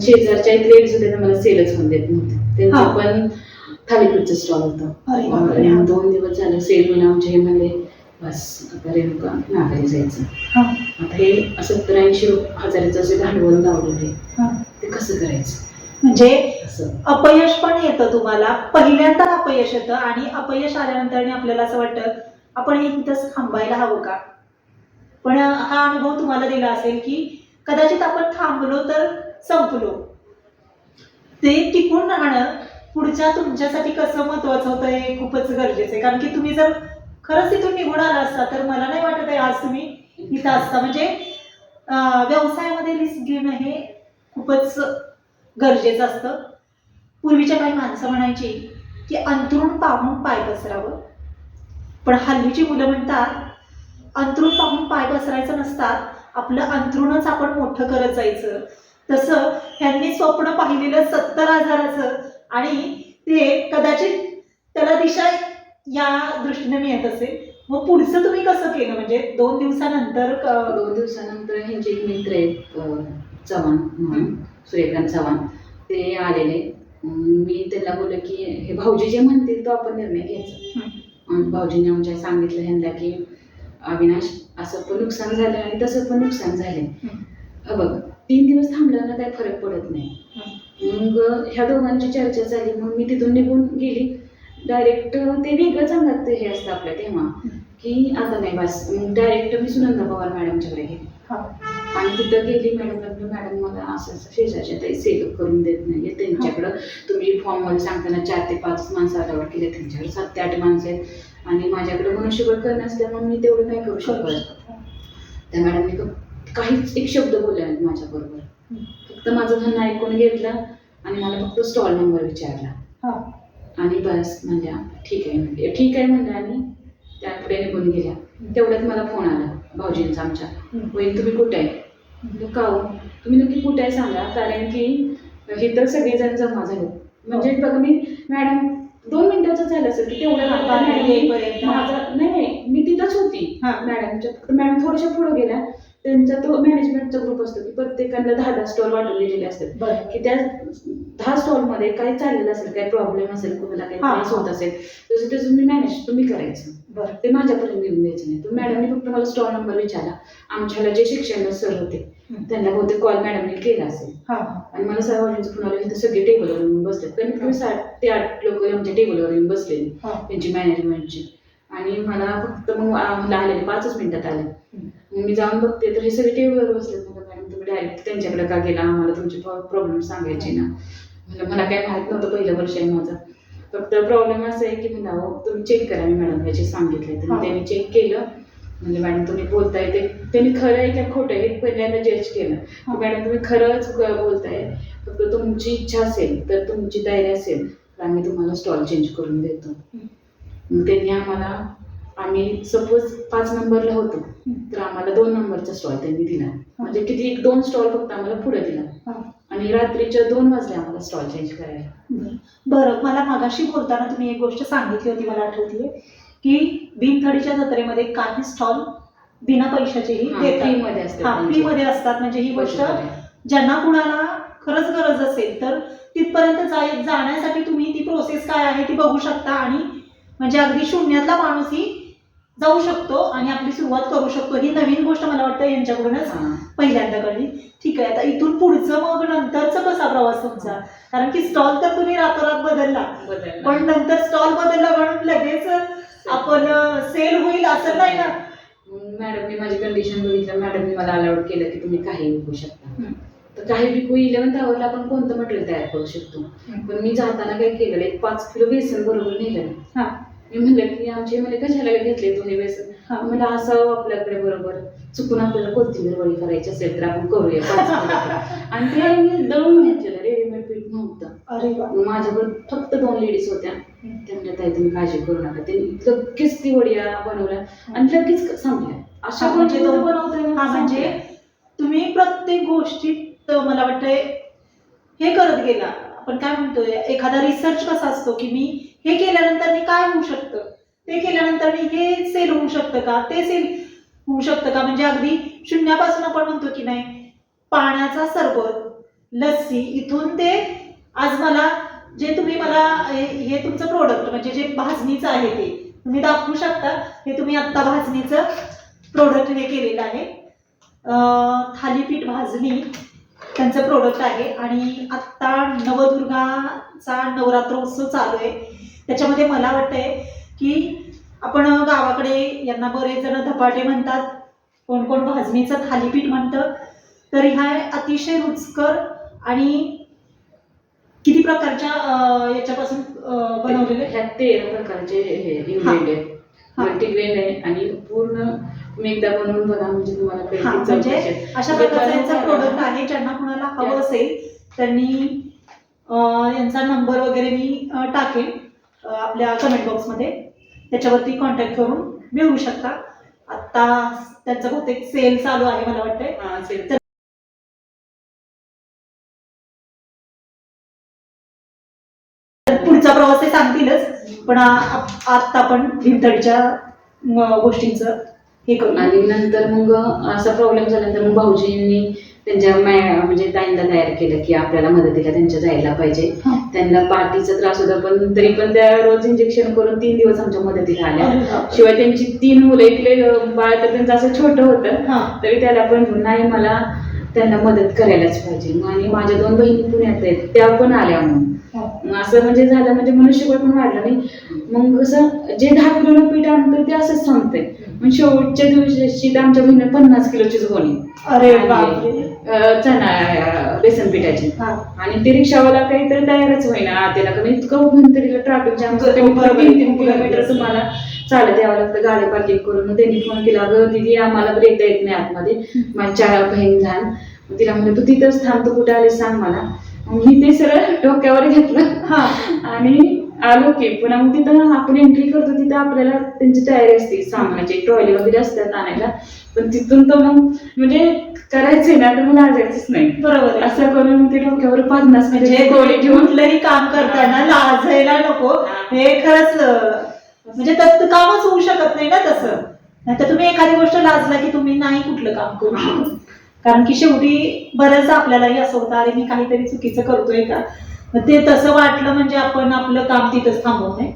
शेजारच्या एक लेडीज होत्या, मला सेलच होऊन देत नव्हते, त्यांचं पण थालीपीठचं स्टॉल होतं. 2 दिवस झालं सेल म्हणून आमचे हे म्हणले बस आता रेणुका माघारी जायचं. हा, आता हे 70-80 हजाराचं जे भांडवल लावलेलं आहे हा. ते कसं करायचं म्हणजे असं. अपयश पण येतं तुम्हाला, पहिल्यांदा अपयश येतं आणि अपयश आल्यानंतर आपल्याला असं वाटतं आपण हे इथंच थांबायला हवं का. पण हा अनुभव तुम्हाला दिला असेल की कदाचित आपण थांबलो तर संपलो. ते टिकून राहणं पुढच्या तुमच्यासाठी कसं महत्वाचं होतं हे खूपच गरजेचं आहे. कारण की तुम्ही जर खरंच तिथून निघून आला असता तर मला नाही वाटत आहे आज तुम्ही इथं असता. म्हणजे व्यवसायामध्ये रिस्क घेणं हे खूपच गरजेचं असतं. पूर्वीच्या काही माणसं म्हणायची की अंथरूण पाहून पाय पसरावं, पण हल्लीची मुलं म्हणतात अंथरूण पाहून पाय पसरायचं नसतात, आपलं अंथरूणच आपण मोठं करत जायचं. तसं ह्यांनी स्वप्न पाहिलेलं 70,000चं आणि ते कदाचित त्याला दिशा या दृष्टीने मिळत असेल. मग पुढचं तुम्ही कसं केलं, म्हणजे 2 दिवसानंतर 2 दिवसानंतर ह्यांचे एक मित्र आहेत चव्हाण म्हणून, सूर्यकांत चव्हाण, ते आलेले. मी त्यांना बोलले की हे भाऊजी जे म्हणतील तो आपण निर्णय घ्यायचा. आणि भाऊजींनी आमच्या सांगितलं ह्यांना की अविनाश असं पण नुकसान झालं आणि तसं पण नुकसान झालंय. बघ 3 दिवस थांबल्यानं काही फरक पडत नाही. मग ह्या दोघांची चर्चा झाली. मग मी तिथून निघून गेली डायरेक्ट. ते वेगळंच अंगात हे असतं आपल्या तेव्हा की आता नाही बस. मग डायरेक्ट मी सुनंदा पवार मॅडमच्याकडे गेली आणि तिथं गेली. मॅडम मला असं शेजारच्या ताई सेल करून देत नाही, त्यांच्याकडं तुम्ही फॉर्ममध्ये सांगताना 4 ते 5 माणसं अलाउड केले, त्यांच्याकडे 7 ते 8 माणसं आहेत आणि माझ्याकडे मनुष्यबळ करणं असल्यामुळे मी तेवढं नाही करू शकत. त्या मॅडमने काहीच एक शब्द बोलले नाहीत माझ्याबरोबर. फक्त माझं म्हणणं ऐकून घेतलं आणि मला फक्त स्टॉल नंबर विचारला आणि बस म्हणल्या ठीक आहे म्हणले. ठीक आहे म्हणलं आणि त्या पुढे निघून गेल्या. तेवढ्यात मला फोन आला भाऊजींचा आमच्या, वहिनी तुम्ही कुठे आहे? म्हणलं का हो, तुम्ही नक्की कुठे आहे सांगा, कारण की हे तर सगळेजण जमा झाले. म्हणजे बघा मी मॅडम 2 मिनिटाचं झालं असेल की तेवढ्या माझा नाही मी तिथंच होती मॅडमच्या. मॅडम थोड्याशा पुढे गेल्या. त्यांचा तो मॅनेजमेंटचा ग्रुप असतो की प्रत्येकाला 10 स्टॉल वाटून दिलेले असतात की त्या 10 स्टॉलमध्ये काही चाललेलं असेल, काही प्रॉब्लेम असेल, कोणाला काही त्रास होत असेल तसं तसं मी मॅनेज तुम्ही करायचं. ते माझ्यापर्यंत येऊन द्यायचं नाही. तर मॅडमने फक्त मला स्टॉल नंबर विचारला. आमच्याला जे शिक्षण सर होते त्यांना बहुतेक कॉल मॅडमने केला असेल आणि मला सर्वांचं फोन आला. तिथे सगळे टेबलवर येऊन बसले. कमीत कमी 7 ते 8 लोक आमच्या टेबलवर येऊन बसलेली त्यांची मॅनेजमेंटची. आणि मला फक्त मग मला आलेले 5च मिनिटात आले. मग मी जाऊन बघते तर हे सगळे टेबलवर बसले. मॅडम तुम्ही डायरेक्ट त्यांच्याकडे का गेला, आम्हाला तुमचे प्रॉब्लेम सांगायचे ना. मला काय माहित नव्हतं, पहिलं वर्ष आहे माझं. फक्त प्रॉब्लेम असं आहे की म्हणा तुम्ही चेक करा. मी मॅडम याचे सांगितले तर त्यांनी चेक केलं. म्हणजे मॅडम तुम्ही बोलताय ते त्यांनी खरं आहे का खोटं आहे पहिल्यांदा जज केलं. मॅडम तुम्ही खरंच बोलताय, फक्त तुमची इच्छा असेल तर तुमची तयारी असेल तर आम्ही तुम्हाला स्टॉल चेंज करून देतो. मग त्यांनी आम्हाला, आम्ही सपोज 5 नंबरला होतो तर आम्हाला 2 नंबरचा स्टॉल त्यांनी दिला. म्हणजे किती 2 स्टॉल फक्त आम्हाला पुढे दिला आणि रात्रीच्या 2 वाजले आम्हाला स्टॉल चेंज करायला. बरं, मला मागाशी बोलताना तुम्ही एक गोष्ट सांगितली होती, मला आठवतीये की भीमथडीच्या जत्रेमध्ये काही स्टॉल बिना पैशाचेही फ्रीमध्ये असतात. म्हणजे ही गोष्ट ज्यांना कुणाला खरंच गरज असेल तर तिथपर्यंत जाण्यासाठी तुम्ही ती प्रोसेस काय आहे ती बघू शकता आणि म्हणजे अगदी शून्यातला माणूसही जाऊ शकतो आणि आपली सुरुवात करू शकतो. ही नवीन गोष्ट मला वाटतं यांच्याकडूनच पहिल्यांदा कळली. ठीक आहे, आता इथून पुढचं मग नंतरचा कसा प्रवास तुमचा? कारण की स्टॉल तर तुम्ही रातोरात बदलला, पण नंतर स्टॉल बदलला म्हणून लगेच आपण सेल होईल असं नाही ना. मॅडमने माझी कंडिशन बघितलं. मॅडमने मला अलाउड केलं की तुम्ही काही विकू शकता. तर काही विकू 11th आवरला आपण कोणतं मटेरियल तयार करू शकतो. पण मी जाताना काय केलं, एक 5 किलो बेसन बरोबर नेलं. मी म्हणलं की आमचे म्हणजे कशाला घेतले तुम्ही बेसन? मला असं आपल्याकडे बरोबर चुकून आपल्याला कोथिंबीर वडी करायची असेल तर आपण करूया 5 किलो. आणि ते मी दळून घेतलेलं, रेडीमेड पीठ नव्हतं. माझ्याकडे फक्त 2 लेडीज होत्या. त्यांना ताई तुम्ही काळजी करू नका. त्यांनी लगेच ती वड्या बनवल्या आणि लगेच संपल्या. अशा म्हणजे म्हणजे तुम्ही प्रत्येक गोष्टीत मला वाटतंय हे करत गेला. आपण काय म्हणतोय, एखादा रिसर्च कसा असतो की मी हे केल्यानंतर मी काय होऊ शकतं, ते केल्यानंतर मी हे सेल होऊ शकतं का, ते सेल होऊ शकतं का. म्हणजे अगदी शून्यापासून आपण म्हणतो की नाही, पाण्याचा सरबत, लस्सी, इथून ते आज मला जे तुम्ही मला हे तुमचं प्रोडक्ट म्हणजे जे भाजणीचं आहे ते तुम्ही दाखवू शकता. हे तुम्ही आत्ता भाजणीचं प्रोडक्ट हे केलेलं आहे. थालीपीठ भाजणी त्यांचं प्रोडक्ट आहे. आणि आत्ता नवदुर्गाचा नवरात्रोत्सव चालू आहे. त्याच्यामध्ये मला वाटतंय की आपण गावाकडे यांना बरेच जण धपाटे म्हणतात, कोण कोण भाजणीचं थालीपीठ म्हणतं. तर ह्या अतिशय रुचकर आणि किती प्रकारच्या याच्यापासून बनवलेले ह्या 13 प्रकारचे इंग्रेडियंट मल्टीग्रेन आहे आणि पूर्ण तुम्ही एकदा बनवून बघा म्हणजे तुम्हाला कळेल की चव म्हणजे कशी आहे. अशा प्रकारचा यांचा प्रोडक्ट आहे. ज्यांना कोणाला हवं असेल त्यांनी यांचा नंबर वगैरे मी टाकेन आपल्या कमेंट बॉक्समध्ये, त्याच्यावरती कॉन्टॅक्ट करून मिळवू शकता. आता त्यांचा बहुतेक सेल चालू आहे मला वाटतंय. असेल. पुढचा प्रवास ते सांगतीलच, पण आता आपण भीमथडीच्या गोष्टींचं हे करू. आणि नंतर मग असा प्रॉब्लेम झाल्यानंतर मग भाऊजींनी त्यांच्या म्हणजे ताईंना तयार केलं की आपल्याला मदतीला त्यांच्या जायला पाहिजे. त्यांना पाठीचा त्रास होता पण तरी पण त्या रोज इंजेक्शन करून 3 दिवस आमच्या मदतीला आल्या. शिवाय त्यांची 3 मुलं, इकडे बाळ तर त्यांचं असं छोटं होतं तरी त्याला पण नाही मला त्यांना मदत करायलाच पाहिजे. आणि माझ्या 2 बहिणी पुण्यात आहेत, त्या पण आल्या. मग असं म्हणजे झालं म्हणजे मनुष्यबळ पण वाढलं नाही. मग कसं जे 10 किलो पीठ आणतं ते असंच सांगतंय. मग शेवटच्या दिवशी आमच्या बहिणीने 50 किलोचीच गोणी अरे बापरे चणा बेसन पिठाची. आणि ते रिक्षावाला काहीतरी तयारच होईना त्याला, कारण इतकं भंतरीला ट्रॅफिक जाम 3 किलोमीटर तुम्हाला चालत यावं लागतं गाडी पार्किंग करून. मग त्यांनी फोन केला, अगं दिदी आम्हाला तर येता येत नाही आतमध्ये, माझी 4 बहीण जाण. तिला म्हणलं तू तिथंच थांब, तू कुठे आली सांग मला. मी ते सरळ डोक्यावर घेतलं आणि आलो की पुन्हा. मग तिथं आपण एंट्री करतो तिथं आपल्याला त्यांची तयारी असते सामानाची, ट्रॉली वगैरे असतात आणायला. पण तिथून तर मग म्हणजे करायचंय ना तर मला लाजायचंच नाही. बरोबर असं करून ते डोक्यावर 50 म्हणजे गोळी घेऊन कुठलंही काम करताना लाजायला नको. हे खरंच म्हणजे कामच होऊ शकत नाही ना तसं. नाहीतर तुम्ही एखादी गोष्ट लाजला की तुम्ही नाही कुठलं काम करू शकत. कारण की शेवटी बऱ्याचदा आपल्यालाही असं होतं अरे मी काहीतरी चुकीचं करतोय का. ते तसं वाटलं म्हणजे आपण आपलं काम तिथंच थांबवू नये.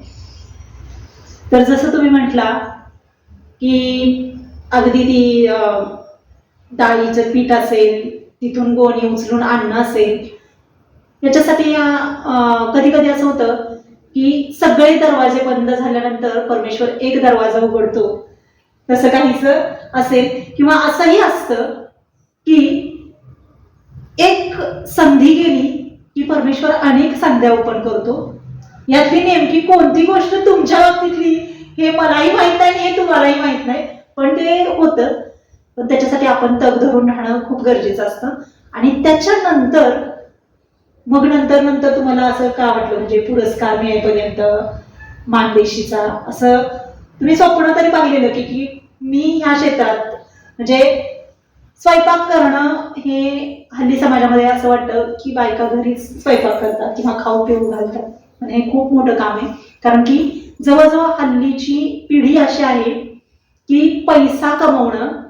तर जसं तुम्ही म्हटला की अगदी ती डाळीचं पीठ असेल, तिथून गोणी उचलून आणणं असेल, याच्यासाठी कधी कधी असं होतं की सगळे दरवाजे बंद झाल्यानंतर परमेश्वर एक दरवाजा उघडतो, तसं काहीच असेल. किंवा असंही असतं की एक संधी गेली की परमेश्वर अनेक संध्या ओपन करतो. यातली नेमकी कोणती गोष्ट तुमच्या बाबतीतली हे मलाही माहित नाही, हे तुम्हालाही माहित नाही, पण ते होतं. पण त्याच्यासाठी आपण तग धरून राहणं खूप गरजेचं असतं. आणि त्याच्यानंतर मग नंतर तुम्हाला असं का वाटलं म्हणजे पुरस्कार मिळेपर्यंत मानदेशीचा असं तुम्ही स्वप्न तरी पाहिलेलं की मी ह्या क्षेत्रात म्हणजे स्वयंपाक करणं हे हल्ली समाजामध्ये असं वाटतं की बायका घरीच स्वयंपाक करतात किंवा खाऊ पिऊ घालतात, पण हे खूप मोठं काम आहे. कारण की जवळजवळ हल्लीची पिढी अशी आहे की पैसा कमवणं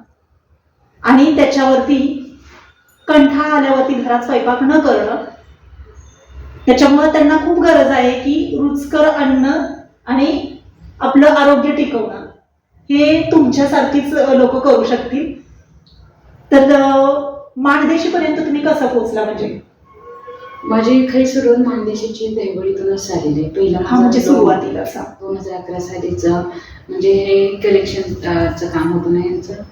आणि त्याच्यावरती कंठाळा आल्यावरती घरात स्वयंपाक न करणं, त्याच्यामुळे त्यांना खूप गरज आहे की रुचकर अन्न आणि आपलं आरोग्य टिकवणं हे तुमच्यासारखीच लोक करू शकतील. तर माणदेशीपर्यंत तुम्ही कसं पोहोचला? म्हणजे माझी खरी सुरुवात मानदेशीची देवळीतूनच झालेली आहे. पहिला म्हणजे सुरुवातीला 2011 सालीचं म्हणजे हे कलेक्शनचं काम होतं ना यांचं,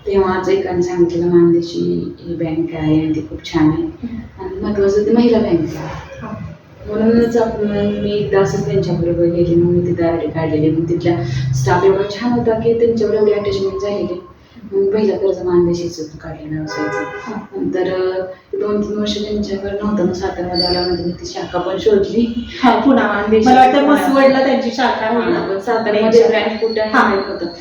तेव्हाच एकाने सांगितलं मानदेशी ही बँक आहे आणि ती खूप छान आहे आणि महत्वाचं ते महिला बँक आहे. म्हणूनच मी एकदा असंच त्यांच्याबरोबर गेली, मग मी तिथं आयडी काढलेली. मग तिथल्या स्टाफ एवढा छान होता की त्यांच्यावर एवढी अटॅचमेंट झालेली. मग पहिलं कर्ज मानदेशीचं काढलेलं व्यवसायाचं. नंतर 2-3 वर्ष त्यांच्याकडे नव्हतं, मग सातारमध्ये आल्यानंतर मी ती शाखा पण शोधली. पुन्हा मला वाटतं मसवडला त्यांची शाखा आहे. पण सातारमध्ये ब्रँच कुठे माहित होतं.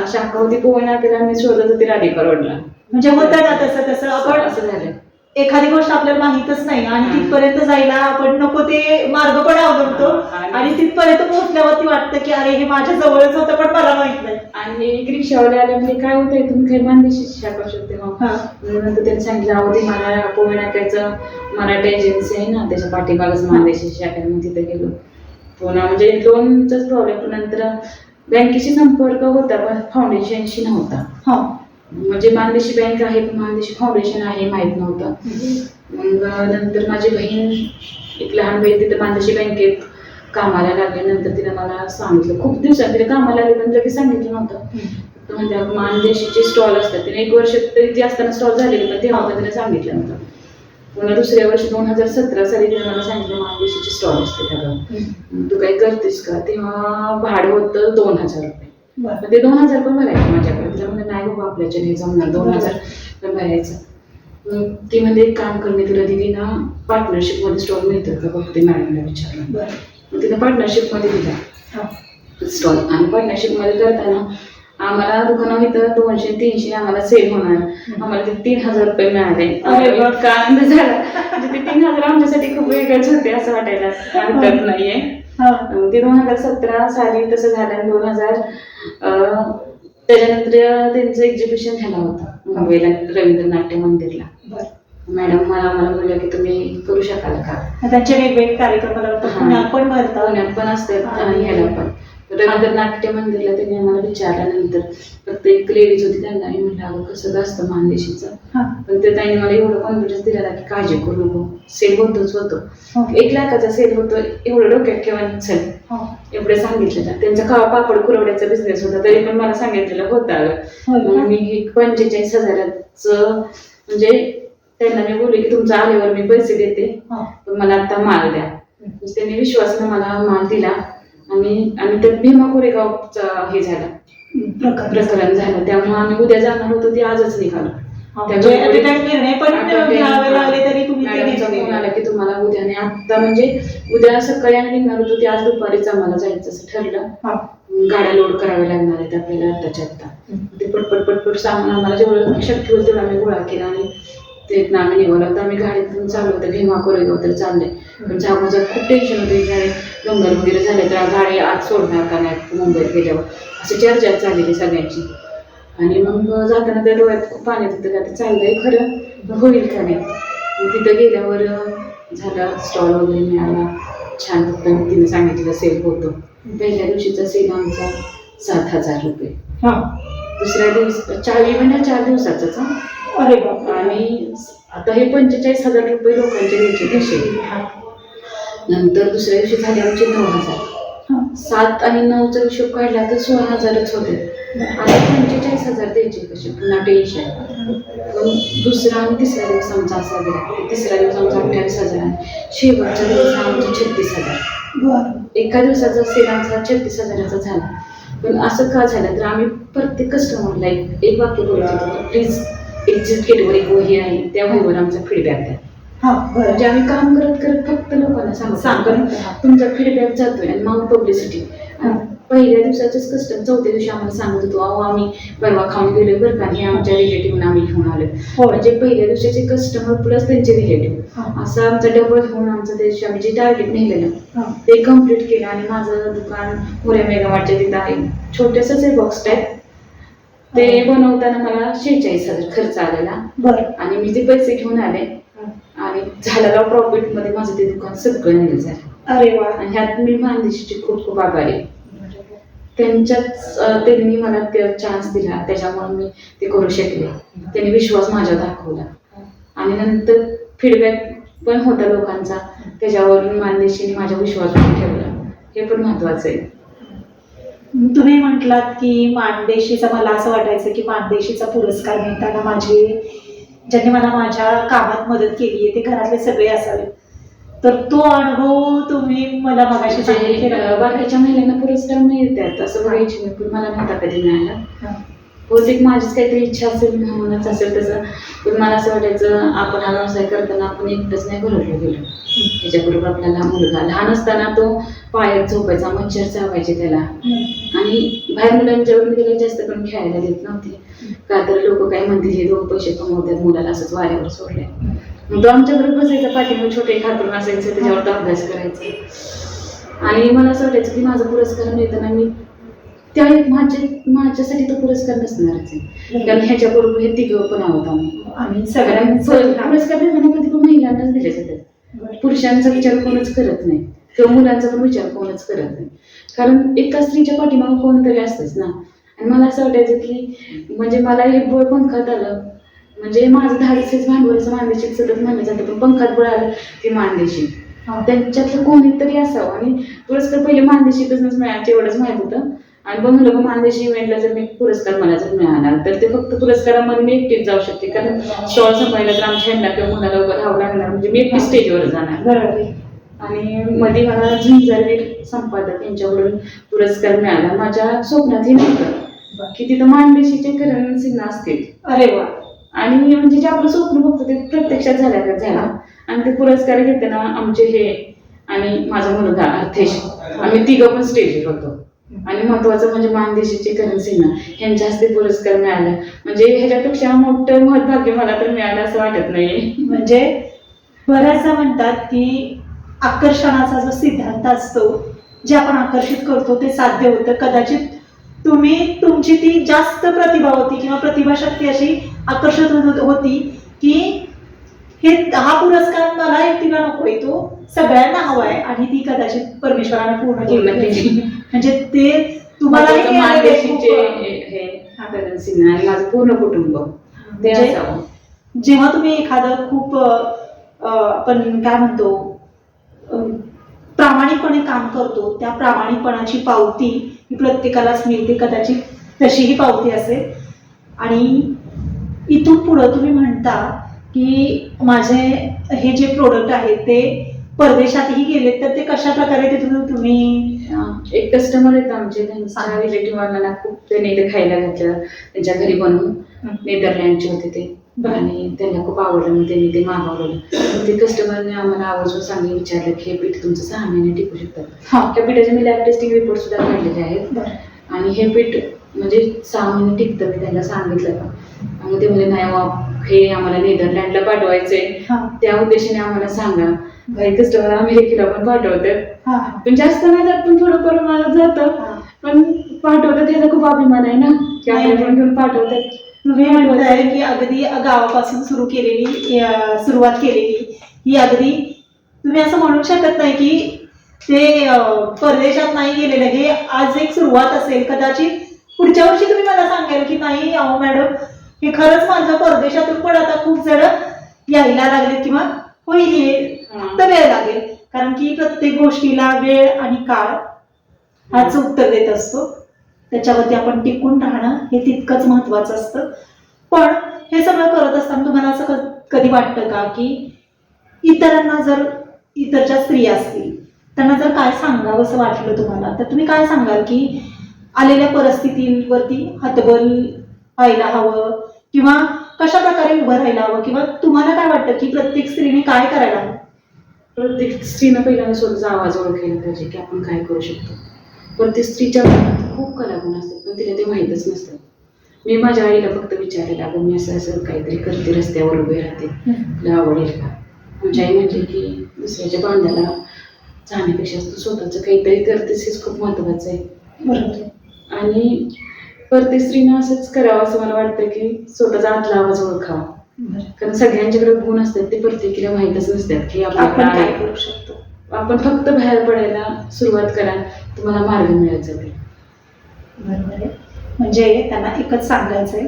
शाखा होती पोहण्या केला, मी शोधत होती राधिका रोडला. म्हणजे होतं ना तसं आपण असं झालं. एखादी गोष्ट आपल्याला माहितच नाही आणि तिथपर्यंत जायला आपण नको ते मार्ग पण अवलंबतो आणि तिथपर्यंत पोहोचल्यावरती वाटतं की अरे हे माझ्या जवळच होतं पण मला माहित नाही. आणि एक रिक्षावाले आले म्हणजे काय होतंय तुम्ही काही मानदेशी शाखा शोधते. नंतर त्यांनी सांगितलं अहो ते मला पोहे नाक्याचं मराठी एजन्सी आहे ना त्याच्या पाठीमागच मानदेशी शाखा, मग तिथे गेलो. पुन्हा म्हणजे लोनचाच प्रॉब्लेम. नंतर बँकेशी संपर्क होता पण फाउंडेशनशी नव्हता. म्हणजे मानदेशी बँक आहे पण मानदेशी फाउंडेशन आहे माहित नव्हतं. मग नंतर माझी बहीण, एक लहान बहीण तिथे मानदेशी बँकेत कामाला लागल्यानंतर तिने मला सांगितलं, खूप दिवसांनी तिने कामाला लागले पण लगेच सांगितलं नव्हतं. म्हणजे मानदेशीचे स्टॉल असतात, तिने 1 वर्ष तरी ती असताना स्टॉल झालेले पण तेव्हा तिने सांगितलं नव्हतं. पुन्हा दुसऱ्या वर्षी 2017 साली तिने मला सांगितलं मानदेशीचे स्टॉल असते त्याला, तू काही करतेस का? तेव्हा भाडं होतं 2000 रुपये. ते 2000 पण भरायचे माझ्याकडे. तिला म्हणजे नाही बाबा आपल्याच्या नाही जमणार 2000 पण भरायचं. ती म्हणजे एक काम कर, मी तुला दिली ना पार्टनरशिप मध्ये स्टॉल मिळतात का बघते मॅडमला विचारलं. मग तिने पार्टनरशिप मध्ये दिला स्टॉल. आणि पार्टनरशिप मध्ये करताना आम्हाला दुकानावर इथं 200-300 आम्हाला सेल होणार, आम्हाला ते 3000 रुपये मिळाले. इतका आनंद झाला. म्हणजे ते 3000 आमच्यासाठी खूप वेगळंच होते असं वाटायला हरकत नाहीये. ते 2017 साली तसं झालं. 2000 त्याच्यानंतर त्यांचं एक्झिबिशन झाला होता मुंबईला रवींद्र नाट्य मंदिरला. मॅडम मला बोलल्या की तुम्ही करू शकाल का? त्यांचे वेगवेगळे कार्यक्रमाला पुण्यात पण भरतात, पुण्यात पण असतात आणि ह्याला पण. रवींद्र नाट्य मंदिरला त्यांनी आम्हाला विचारल्यानंतर फक्त एक लेडीज होती, त्यांना मी म्हटलं अगं कसं असतं मानदेशीचं. पण ते त्यांनी मला एवढं कॉन्फिडन्स दिला की काळजी करू नको, सेल होतोच होतो. 1 लाखाचा सेल होतो एवढं डोक्यात ठेवा चल एवढं सांगितलं. त्यांचा पापड कुरवड्याचा बिझनेस होता तरी पण मला सांगितलेलं होतं. मी 45,000चं म्हणजे त्यांना मी बोलले की तुमचं आल्यावर मी पैसे देते पण मला आता माल द्या. त्यांनी विश्वासाने मला माल दिला. आणि त्यात भीमा कोरेगावचा हे झालं प्रकरण झालं. त्यामुळे आम्ही उद्या जाणार होतो, ते आजच निघालो. निर्णय पण घ्यावे लागले तरी तुम्ही आला की तुम्हाला उद्या नाही आता म्हणजे उद्या सकाळी आम्ही निघणार होतो, ते आज दुपारीच आम्हाला जायचं असं ठरलं. गाड्या लोड कराव्या लागणार आहेत आपल्याला आत्ताच्या आत्ता. ते पटपट सामान आम्हाला जेवढं शक्य होतं आम्ही गोळा केला आणि ते आम्ही निघालो. आता आम्ही गाडीतून चाललो होतं भीमा कोरेगाव तर चाललंय. पण जागोजाग खूप टेन्शन होतं, गाडी डोंगर वगैरे झाले तर गाडी आत सोडणार का नाही मुंबईत गेल्यावर, अशी चर्चा चाललेली सगळ्यांची. आणि मग जाताना त्या डोळ्यात खूप पाण्यात होतं का ते चाललंय खरं होईल का नाही. तिथं गेल्यावर झालं स्टॉल वगैरे मिळाला छान. फक्त तिने सांगितलं सेल होतो. पहिल्या दिवशीचा सेल आमचा 7,000 रुपये. दुसऱ्या दिवशी 4 दिवसाचाच. आणि आता हे 45,000 रुपये लोकांचे द्यायचे तसे. नंतर दुसऱ्या दिवशी झाले आमचे 9,000. 7 आणि 9चा हिशोब काढला तर 16,000च होते. आणि 45,000 द्यायचे कसे पुन्हा टेन्शन. पण दुसरा आणि तिसरा दिवस आमचा असा गेला. तिसरा दिवस आमचा 28,000 आणि शेवटचा दिवस आमचा 36,000. एका दिवसाचा सेल आमचा 36,000चा झाला. पण असं का झालं तर आम्ही प्रत्येक कस्टमरला एक वाक्य बोलत होतो, प्लीज एक्झिट एक वही आहे त्या वहीवर आमचा फीडबॅक द्या. म्हणजे आम्ही काम करत फक्त लोकांना सांगतो तुमचा फीडबॅक जातोय आणि मग पब्लिसिटी. पहिल्या दिवसाचेच कस्टमर 4थ्या दिवशी आम्हाला सांगत होतो अहो आम्ही परवा खाऊन गेलोय बरं का, हे आमच्या रिलेटिव्ह आम्ही घेऊन आलोय. म्हणजे पहिल्या दिवसाचे कस्टमर प्लस त्यांचे रिलेटिव्ह असं आमचा डबल होऊन आमचं त्या दिवशी आम्ही जे टार्गेट नेलेलं ते कम्प्लीट केलं. आणि माझं दुकान मोऱ्या मेगामार्टच्या तिथं आहे, छोटंसंच आहे बॉक्स टाईप. ते बनवताना मला 46,000 खर्च आलेला. आणि मी ते पैसे घेऊन आले आणि झालेला प्रॉफिट मध्ये माझं ते दुकान सगळं निघालं झालं. अरे वा. आणि ह्यात मी मानदेशीची खूप खूप आभारी आहे. त्यांच्याच त्यांनी मला ते चान्स दिला त्याच्यामुळे मी ते करू शकले. त्यांनी विश्वास माझ्यावर दाखवला आणि नंतर फीडबॅक पण होता लोकांचा, त्याच्यावरून मानदेशीने माझा विश्वास ठेवला. हे पण महत्वाचं आहे. तुम्ही म्हटलात की मानदेशीचा, मला असं वाटायचं की मानदेशीचा पुरस्कार मिळताना ज्यांनी मला माझ्या कामात मदत केली आहे ते घरातले सगळे असावे, तर तो अनुभव तुम्ही मला मगाशी सांगितलं. बाकीच्या महिलांना पुरस्कार मिळतात असं बघायची मी, पण मला नव्हता कधी मिळाला. बहुतेक माझीच काहीतरी इच्छा असेल म्हणूनच असेल तसं. पण मला असं वाटायचं आपण हा व्यवसाय करताना आपण एकटंच नाही भरवलं गेलो. त्याच्याबरोबर आपल्याला मुलगा लहान असताना तो पायात झोपायचा, मच्छर चावायचे त्याला. आणि बाहेर मुलांच्यावर गेले जास्त करून खेळायला देत नव्हते का तर लोक काय म्हणतील हे 2 पैसे कमवतात मुलाला असंच वाऱ्यावर सोडले. मग तो आमच्याबरोबर बसायचा, पाठीवर छोटे खातून असायचं त्याच्यावर तो अभ्यास करायचा. आणि मला असं वाटायचं की माझा पुरस्कार मिळताना मी त्या माझ्यासाठी तो पुरस्कार नसणारच आहे, कारण ह्याच्याबरोबर हे 3 पण आहोत आम्ही सगळ्यांना. पुरस्कार देताना कधी पण महिलांनाच दिले जातात, पुरुषांचा विचार कोणच करत नाही किंवा मुलांचा पण विचार कोणच करत नाही. कारण एका स्त्रीच्या पाठीमागे कोणतरी असतंच ना. आणि मला असं वाटायचं की म्हणजे मला हे बळ पंखात आलं म्हणजे माझं धाडसीच भांडवलचं मानदेशी सतत म्हणलं जातं, पण पंखात बळ आलं ती मानदेशी. त्यांच्यातलं कोणीतरी असावं. आणि पुरस्कार पहिले मानदेशीतच मिळायचे एवढंच माहित होतं. आणि मग म्हणलं मग मानदेशी इव्हेंटला जर मी पुरस्कार मला जर मिळाला तर ते फक्त पुरस्कारामध्ये मी एकटीच जाऊ शकते, कारण स्टॉल संपायला तर आमच्या ह्यांना किंवा मला लवकर राहावं लागणार, म्हणजे मी एकटी स्टेजवर जाणार. बरोबर. आणि मध्ये मला झुंजारवीर संपादक यांच्याकडून पुरस्कार मिळाला. माझ्या स्वप्नातही नव्हतं की तिथं मानदेशीचे करण सिन्हा असतील. अरे वा. आणि म्हणजे जे आपलं स्वप्न बघतो ते प्रत्यक्षात झाला. आणि ते पुरस्कार घेताना आमचे हे आणि माझा मुलगा अर्थेश आम्ही तिघं पण स्टेजवर होतो. आणि महत्वाचं म्हणजे मानदेशीचे करण सिन्हा यांच्या हस्ते पुरस्कार मिळाला. म्हणजे ह्याच्यापेक्षा मोठं महत्भाग्य मला तर मिळालं असं वाटत नाही. म्हणजे बऱ्याचदा म्हणतात की आकर्षणाचा जो सिद्धांत असतो, जे आपण आकर्षित करतो ते साध्य होतं. कदाचित तुमची ती जास्त प्रतिभा होती किंवा प्रतिभाशक्ती अशी आकर्षित होती की हा पुरस्कार मला एकटीला नकोय, तो सगळ्यांना हवाय, आणि ती कदाचित परमेश्वराने पूर्ण केली. म्हणजे ते तुम्हाला मानदेशीचे हे करण सिन्हा आणि माझं पूर्ण कुटुंब ते असावं. जेव्हा तुम्ही एखादं खूप आपण काय म्हणतो प्रामाणिकपणे काम करतो, त्या प्रामाणिकपणाची पावती ही प्रत्येकालाच मिळते. कदाचित तशीही पावती असेल. आणि इथून पुढं तुम्ही म्हणता की माझे हे जे प्रोडक्ट आहेत ते परदेशातही गेले तर ते कशा प्रकारे तिथून तुम्ही एक कस्टमर आहेत आमचे, त्यांच्या रिलेटिव्ह खूप त्यांनी इथे खायला घातलं त्यांच्या घरी बनवून. नेदरलँडचे होते ते आणि त्यांना खूप आवडलं, मग त्यांनी ते मागवलं. ते कस्टमरने आम्हाला आवर्जून सांगितलं विचारलं की हे पीठ तुमचं 6 महिने टिकू शकतात. त्या पिठाचे मी लॅब टेस्टिंग रिपोर्ट सुद्धा काढलेले आहेत. आणि हे पीठ म्हणजे 6 महिने टिकतं मी त्यांना सांगितलं का. आणि ते म्हणजे नाही हे आम्हाला नेदरलँडला पाठवायचंय, त्या उद्देशाने आम्हाला सांगा. काही कस्टमर अमेरिकेला पण पाठवतात, पण जास्त नाही जात पण थोडं प्रमाणात जातं, पण पाठवतात. ह्याचा खूप अभिमान आहे ना की आपल्याकडून घेऊन पाठवतात. तुम्ही म्हणताय की अगदी गावापासून सुरुवात केलेली ही अगदी तुम्ही असं म्हणू शकत नाही की ते परदेशात नाही गेलेलं, हे आज एक सुरुवात असेल. कदाचित पुढच्या वर्षी तुम्ही मला सांगाल की नाही अहो मॅडम हे खरंच माझं परदेशातून पण आता खूप जण यायला लागले किंवा होईल, तर वेळ लागेल. कारण की प्रत्येक गोष्टीला वेळ आणि काळ हाच उत्तर देत असतो. त्याच्यावरती आपण टिकून राहणं हे तितकंच महत्वाचं असतं. पण हे सगळं करत असताना तुम्हाला असं कधी वाटतं का की इतरांना जर इतरच्या स्त्रिया असतील त्यांना जर काय सांगावं असं वाटलं तुम्हाला, तर तुम्ही काय सांगाल की आलेल्या परिस्थितीवरती हतबल व्हायला हवं किंवा कशा प्रकारे उभं राहायला हवं, किंवा तुम्हाला काय वाटतं की प्रत्येक स्त्रीने काय करायला हवं? प्रत्येक स्त्रीनं पहिल्यांदा स्वतःचा आवाज ओळखायला पाहिजे की आपण काय करू शकतो. प्रत्येक स्त्रीच्या मनात खूप कलागुण असतात, पण तिला ते माहीतच नसतं. मी माझ्या आईला फक्त विचारायला अगं मी असं असं काहीतरी करते, रस्त्यावर उभे राहते, तुला आवडेल का. माझी आई म्हटली की दुसऱ्याच्या बांधाला जाण्यापेक्षा तू स्वतःचं काहीतरी करतेस हेच खूप महत्वाचं आहे. बरोबर. आणि प्रत्येक स्त्रीनं असंच करावं असं मला वाटतं की स्वतःचा आतला आवाज ओळखावा. कारण सगळ्यांच्याकडे गुण असतात ते प्रत्येकीला माहीतच नसतात की आपण काय करू शकतो. आपण फक्त बाहेर पडायला सुरुवात करा, तुम्हाला मार्ग मिळत जाईल. बरोबर आहे. म्हणजे त्यांना एकच सांगायचंय,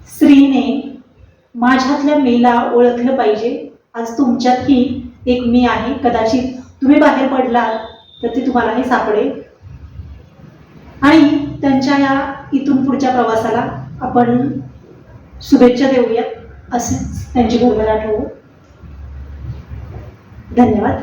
स्त्रीने माझ्यातल्या मीला ओळखलं पाहिजे. आज तुमच्यातही एक मी आहे. कदाचित तुम्ही बाहेर पडलात तर ती तुम्हालाही सापडेल. आणि त्यांच्या या इथून पुढच्या प्रवासाला आपण शुभेच्छा देऊयात, असेच त्यांची भरभराट होऊ. धन्यवाद.